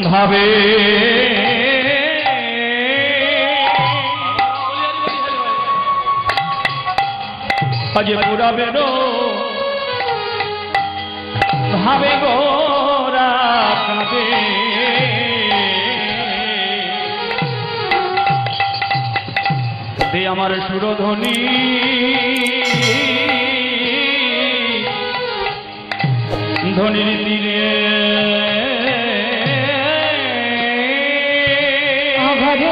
ভাবে আজ পুরাবে নো ভাবে গোরা কাঁদে দে আমার সুরধ্বনি ধ্বনির তীরে আঘারে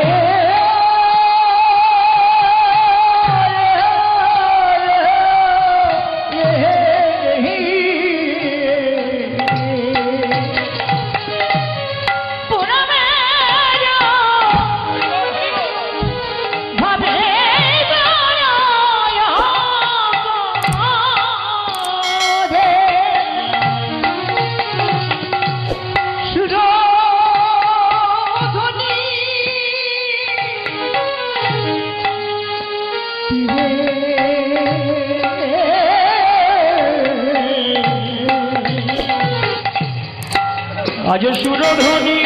আজ সুরধ্বনি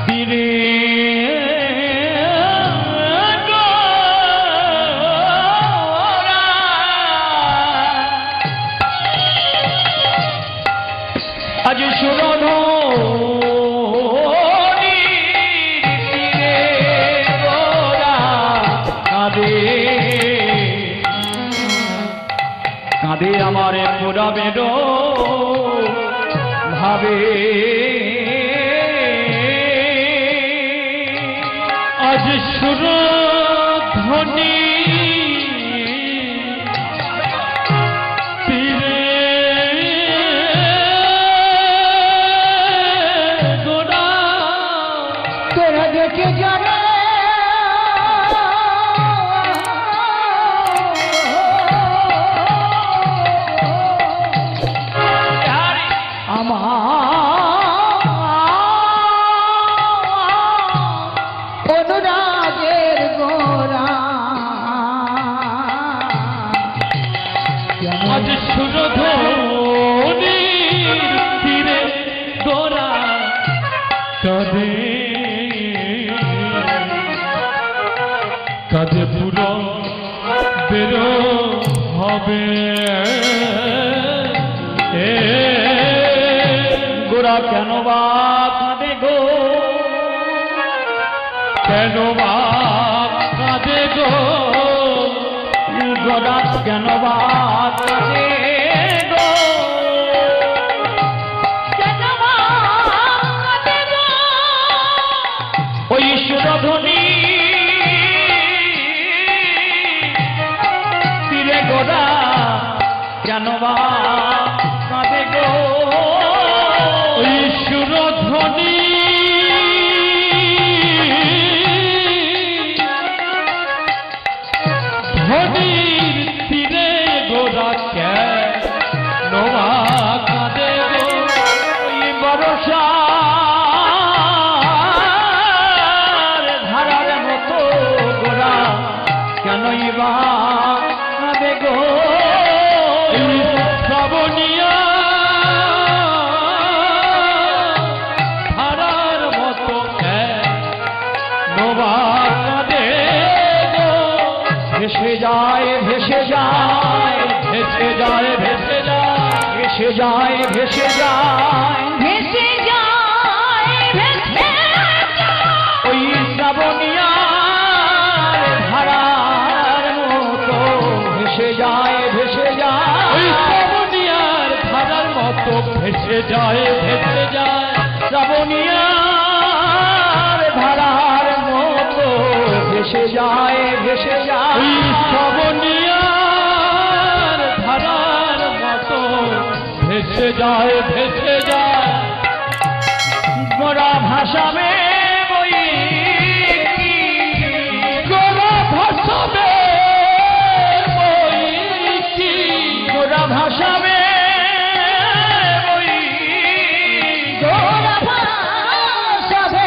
তীরে আজ সুরধ্বনি কাঁদে আমার পুরাবে ভাবে আজ সুরধ্বনি তীরে গোরা তোরা দেখে যাবে অনুরাগের গোরা আজ সুরধ্বনি তীরে গোরা কাঁদে কাঁদে পুরো বেরো হবে গোরা কেন বা কাঁদে গো কেন বা কাঁদে গো গোরা কেন বা কাঁদে গো ওই সুরধ্বনি তীরে গোরা কেন বা কাঁদে গো ওই সুরধ্বনি ধ্বনির তীরে গোরা কেন বা কাঁদে গো ওই বরষার ধারার মতো গোরা কেনই বা কাঁদে গো শ্রাবণিয়া ধারার মতো কেন বা কাঁদে গো ভেসে যায় ভেসে যায় ভেসে যায় ভেসে যায় ভেসে যায় ভেসে যায় ভেসে যায় ভেসে ওই শ্রাবণিয়ার ধারার মতো ভেসে যায় ভেসে যায় ওই শ্রাবণিয়ার ধারার মতো ভেসে যায় ভেসে যায় শ্রাবণিয়ার ধারার মতো ভেসে যায় ভেসে যায় ওই শ্রাবণিয়ার ধারার মতো ভেসে যায় ভেসে যায় গোরা ভাসাবে ওই গোরা ভাসাবে ওই গোরা ভাসাবে ওই গোরা ভাসাবে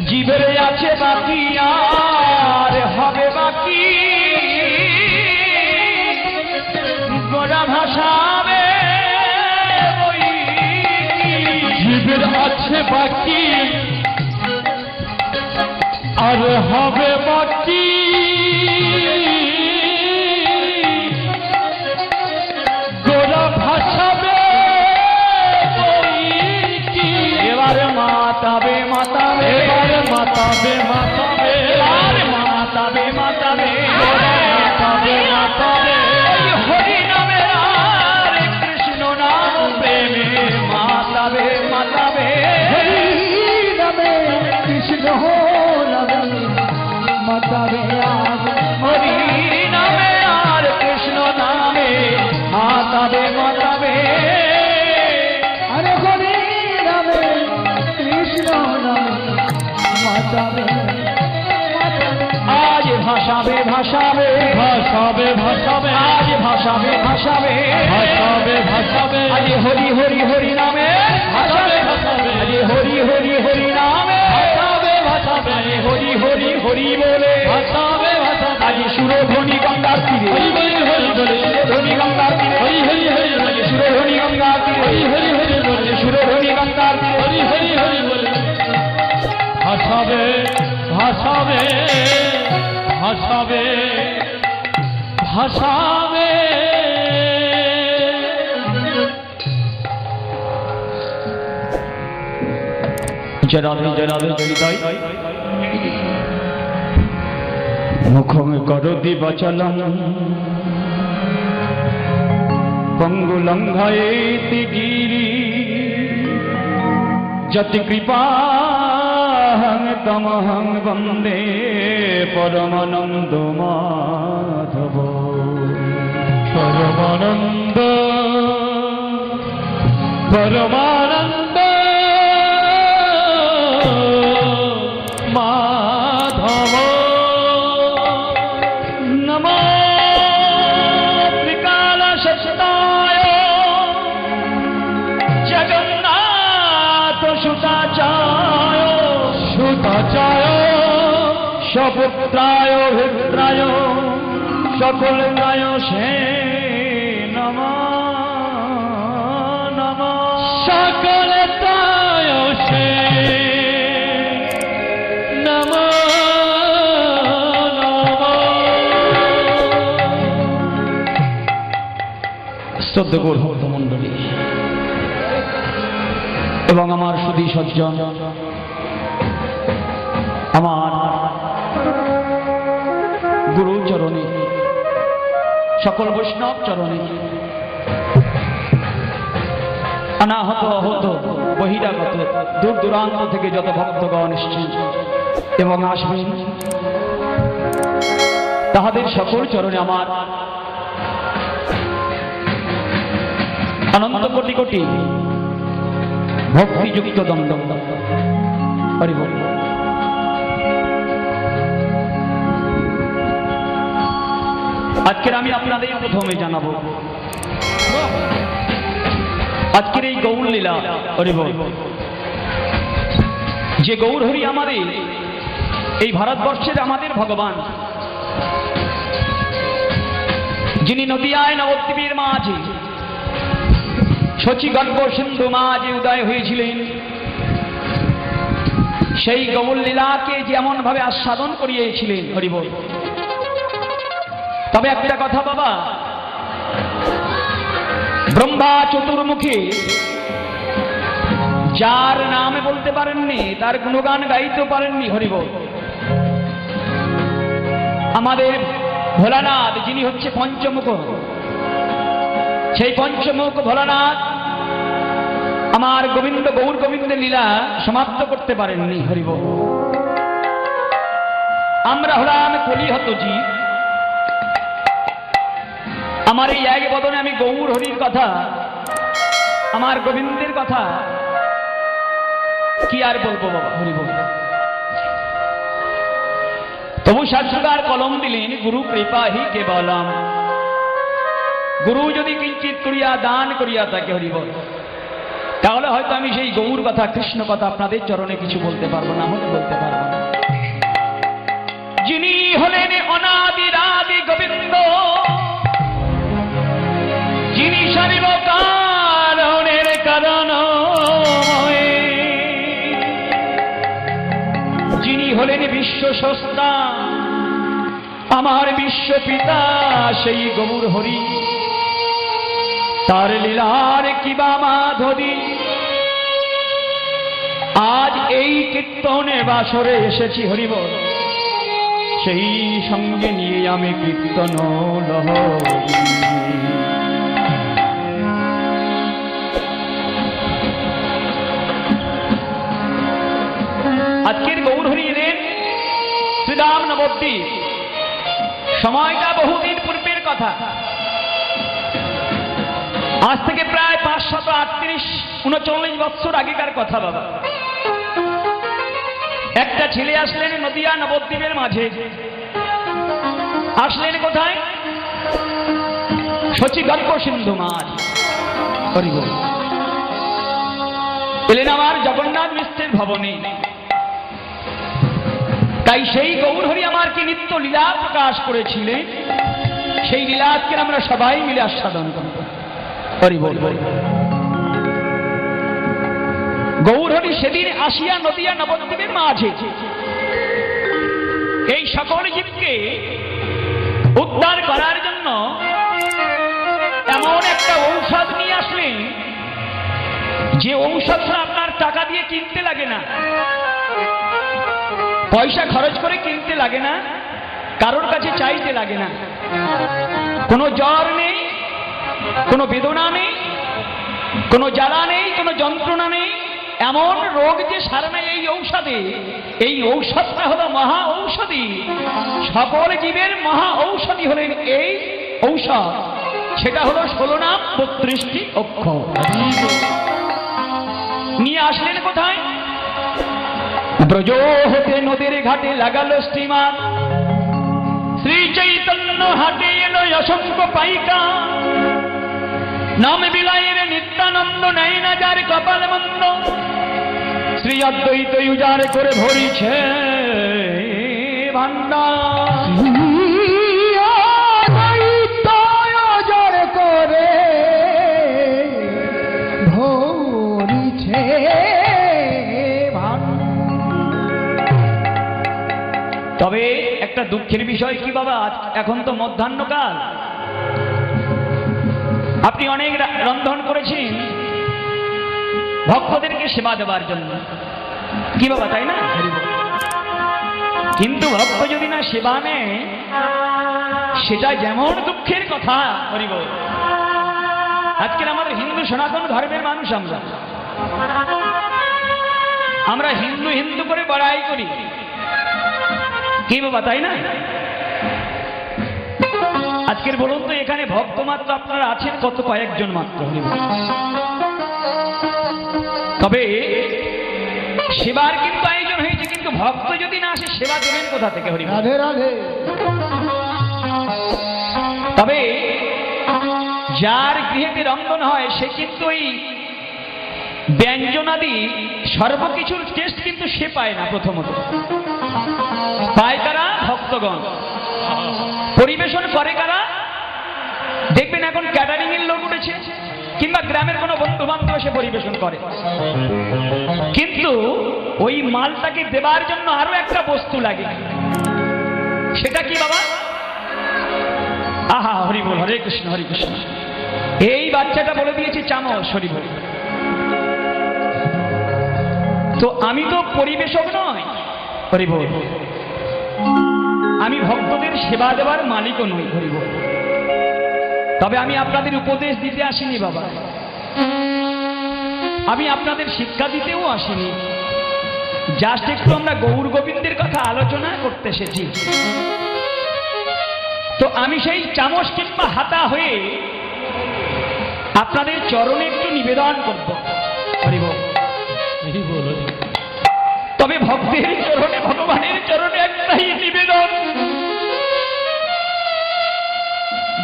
জীবের আছে বাকি আর হবে বাকি গোরা ভাসাবে বাকি আর হবে বাকি গোরা ভাসাবে এবারে মাতাবে মাতাবে এবারে মাতাবে মাতাবে এবারে মাতাবে মাতাবে মাতাবে মাতাবে হরি নামে আর কৃষ্ণ নাম প্রেমে মাতাবে মাতাবে হরি নামে কৃষ্ণ নামে মাতাবে আজ হরি নামে আর কৃষ্ণ নামে মাতাবে মাতাবে আরে হরি নামে কৃষ্ণ নামে মাতাবে আজ ভাসাবে ভাসাবে ভাসাবে ভাসাবে আজ ভাসাবে ভাসাবে ভাসাবে ভাসাবে আজ হরি হরি হরি নামে ভাসাবে ভাসাবে আজ হরি হরি হরি নামে ভাসাবে ভাসাবে আজ হরি হরি হরি বলে ভাসাবে ভাসাবে আজ সুরধ্বনি গঙ্গার তীরে হরি হরি হরি বলে সুরধ্বনি গঙ্গার তীরে হরি হরি হরি বলে সুরধ্বনি গঙ্গার তীরে হরি হরি হরি বলে সুরধ্বনি গঙ্গার তীরে হরি হরি হরি বলে ভাসাবে ভাসাবে ভাসাবে ভাসাবে জরাবে জরাবে হৃদয় মুখম করোতি বচলম পঙ্গুলঙ্ঘয়েতি গিরি যতি কৃপা তমহং বন্দে পরমানন্দ মাধব পরমানন্দ পরমানন্দ মাধব নমো ত্রিকাল সত্তায় জগন্নাথ সুতাচায় সুতাচায় সপুত্রায় ভিত্রায় সকল গায় সে নম নম সকল তায় সে নম নম শ্রদ্ধা গৌর ভক্তমণ্ডলী এবং আমার সুধী সজ্জন আমার গুরু চরণে সকল বৈষ্ণব চরণে অনাহত আহত বহিরাগত দূর দূরান্ত থেকে যত ভক্তগণ এসছেন এবং আসবেন তাহাদের সকল চরণে আমার অনন্ত কোটি কোটি ভক্তিযুক্ত দণ্ড হরি বল। আজকের আমি আপনাদের প্রথমে জানাবো আজকের এই গৌর লীলা হরি বল। যে গৌর হরি আমাদের এই ভারতবর্ষের আমাদের ভগবান, যিনি নদিয়ায় নবদ্বীপের মাঝে শচীগর্ভ সিন্ধু মাঝে উদয় হয়েছিলেন, সেই গৌর লীলাকে যেমন ভাবে আস্বাদন করিয়েছিলেন হরি বল। তবে একটা কথা বাবা, ব্রহ্মা চতুর্মুখী যার নামে বলতে পারেননি, তার গুণগান গাইতে পারেননি হরি বল। আমাদের ভোলানাথ যিনি হচ্ছে পঞ্চমুখ, সেই পঞ্চমুখ ভোলানাথ আমার গোবিন্দ গৌর গোবিন্দের লীলা সমাপ্ত করতে পারেননি হরি বল। আমরা হলাম কলিহত জীব, আমার এই এক বদনে আমি গৌর হরির কথা, আমার গোবিন্দের কথা কি আর বলবো বাবা হরি বল। তবু শাস্ত্রকার কলম দিলেন গুরু কৃপাহি কেবলম, গুরু যদি কিঞ্চিত করিয়া দান করিয়া থাকে হরি বল, তাহলে হয়তো আমি সেই গৌর কথা কৃষ্ণ কথা আপনাদের চরণে কিছু বলতে পারবো না, হলে বলতে পারবো না। যিনি হলেন অনাদি আদি গোবিন্দ, যিনি সর্বকারণের কারণ, হলেন বিশ্ব স্রষ্টা, আমার বিশ্ব পিতা সেই গৌর হরি, তার লীলার কিবা মাধবী। আজ এই কীর্তনে বাসরে এসেছি হরিবল, সেই সঙ্গে নিয়ে আমি কীর্তন লহরী। আজকের গৌরহরি এলেন শ্রীরাম নবদ্বীপ। সময়টা বহুদিন পূর্বের কথা, আজ থেকে প্রায় 539 বছর আগেকার কথা বাবা। একটা ছেলে আসলেন নদিয়া নবদ্বীপের মাঝে। আসলেন কোথায়? শচীগর্ভ সিন্ধু মাঝ। এলেন আমার জগন্নাথ মিশ্রের ভবনে। তাই সেই গৌরহরি আমার কি নিত্য লীলা প্রকাশ করেছিলেন, সেই লীলা আজকে আমরা সবাই মিলে আস্বাদন করব। গৌরহরি সেদিন আসিয়া নদিয়া নবদ্বীপের মাঝে এই সকল জীবকে উদ্ধার করার জন্য এমন একটা ঔষধ নিয়ে আসলেন, যে ঔষধটা আপনার টাকা দিয়ে কিনতে লাগে না, পয়সা খরচ করে কিনতে লাগে না, কারোর কাছে চাইতে লাগে না। কোনো জ্বর নেই, কোনো বেদনা নেই, কোনো জ্বালা নেই, কোনো যন্ত্রণা নেই, এমন রোগ যে সারে না এই ঔষধে। এই ঔষধটা হলো মহা ঔষধি, সকল জীবের মহা ঔষধি হলেন এই ঔষধ। সেটা হলো 16 নাম 32টি অক্ষর। নিয়ে আসলেন কোথায়? ব্রজ হতে নদীর ঘাটে লাগালো স্টিমার, শ্রী চৈতন্য হাটে এলো অসংখ্য পাইকা, নাম বিলাইয়ের নিত্যানন্দ নেয় না যার কপাল মন্দ, শ্রী অদ্বৈত উজাড় করে ভরিছে ভান্ডার। করে ভরিছে তবে একটা দুঃখের বিষয় কি বাবা, এখন তো মধ্যাহ্নকাল, আপনি অনেক রন্ধন করেছেন ভক্তদেরকে সেবা দেওয়ার জন্য, কি বাবা, তাই না? কিন্তু ভক্ত যদি না সেবা নেয়, সেটা যেমন দুঃখের কথা। হরিবল। আজকের আমাদের হিন্দু সনাতন ধর্মের মানুষ, আমরা হিন্দু হিন্দু করে বড়াই করি, কি বাবা, তাই না? আজকের বলুন তো, এখানে ভক্ত মাত্র আপনারা আছেন কত? কয়েকজন মাত্র। তবে সেবার কিন্তু আয়োজন হয়েছে, কিন্তু ভক্ত যদি না আসে সেবা দেবেন কোথা থেকে? হরি রাধে রাধে। তবে যার গৃহেতে রন্ধন হয় সে কিন্তু ওই ব্যঞ্জনাদি সর্বকিছুর টেস্ট কিন্তু সে পায় না। প্রথমত পায় কারা? ভক্তগণ। পরিবেশন করে কারা? দেখবেন এখন ক্যাটারিং এর লোক উঠেছে, কিংবা গ্রামের কোনো বন্ধু বান্ধব এসে পরিবেশন করে। কিন্তু ওই মালটাকে দেবার জন্য আরো একটা বস্তু লাগে, সেটা কি বাবা? আহা, হরি বল, হরে কৃষ্ণ হরে কৃষ্ণ। এই বাচ্চাটা বলে দিয়েছে চামচ। হরি বল। তো আমি তো পরিবেশক নয়, হরি বল, আমি ভক্তদের সেবা দেওয়ার মালিকও নই। হরি বল। তবে আমি আপনাদের উপদেশ দিতে আসিনি বাবা, আমি আপনাদের শিক্ষা দিতেও আসিনি, জাস্ট একটু আমরা গৌর গোবিন্দের কথা আলোচনা করতে এসেছি। তো আমি সেই চামচ কিংবা হাতা হয়ে আপনাদের চরণে একটু নিবেদন করব। হরি বল। তবে ভক্তের চরণে, ভগবানের চরণে একটাই নিবেদন,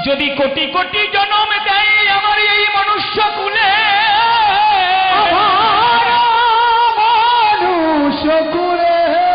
যদি কোটি কোটি জন্ম দেয় আমার এই মনুষ্য কুলে, মনুষ্য